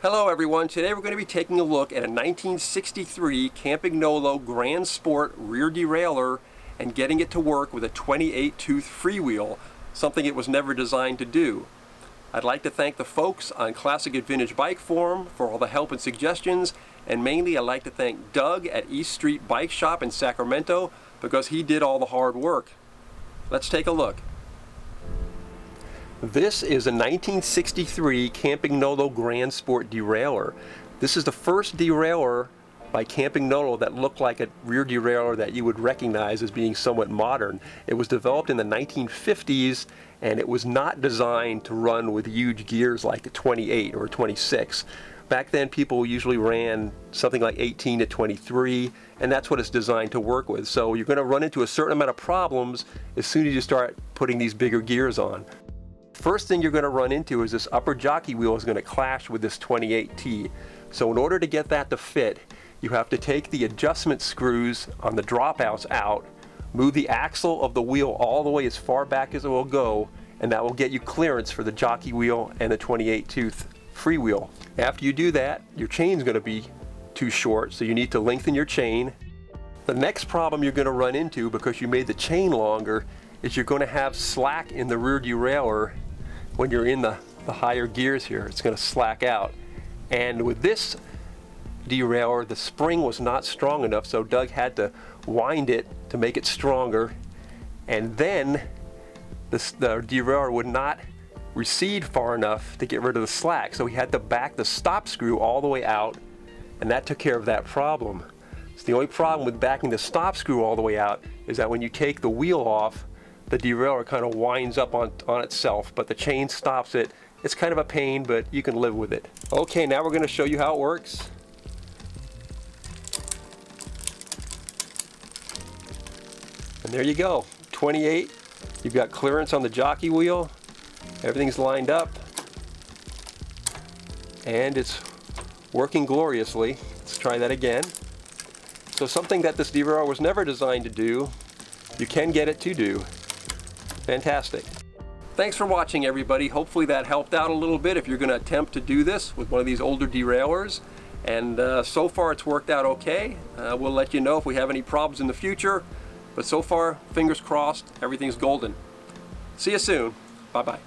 Hello everyone, today we're going to be taking a look at a 1963 Campagnolo Gran Sport rear derailleur and getting it to work with a 28-tooth freewheel, something it was never designed to do. I'd like to thank the folks on Classic and Vintage Bike Forum for all the help and suggestions, and mainly I'd like to thank Doug at East Street Bike Shop in Sacramento because he did all the hard work. Let's take a look. This is a 1963 Campagnolo Gran Sport derailleur. This is the first derailleur by Campagnolo that looked like a rear derailleur that you would recognize as being somewhat modern. It was developed in the 1950s and it was not designed to run with huge gears like a 28 or a 26. Back then people usually ran something like 18 to 23, and that's what it's designed to work with. So you're going to run into a certain amount of problems as soon as you start putting these bigger gears on. First thing you're going to run into is this upper jockey wheel is going to clash with this 28T. So in order to get that to fit, you have to take the adjustment screws on the dropouts out, move the axle of the wheel all the way as far back as it will go, and that will get you clearance for the jockey wheel and the 28-tooth freewheel. After you do that, your chain's going to be too short, so you need to lengthen your chain. The next problem you're going to run into, because you made the chain longer, is you're going to have slack in the rear derailleur. When you're in the higher gears here, it's going to slack out. And with this derailleur, the spring was not strong enough, so Doug had to wind it to make it stronger. And then the derailleur would not recede far enough to get rid of the slack, so he had to back the stop screw all the way out, and that took care of that problem. So the only problem with backing the stop screw all the way out is that when you take the wheel off, the derailleur kind of winds up on itself, but the chain stops it. It's kind of a pain, but you can live with it. Okay, now we're going to show you how it works. And there you go, 28. You've got clearance on the jockey wheel. Everything's lined up. And it's working gloriously. Let's try that again. So something that this derailleur was never designed to do, you can get it to do. Fantastic. Thanks for watching, everybody. Hopefully that helped out a little bit if you're going to attempt to do this with one of these older derailleurs. And so far it's worked out okay. We'll let you know if we have any problems in the future. But so far, fingers crossed, everything's golden. See you soon. Bye-bye.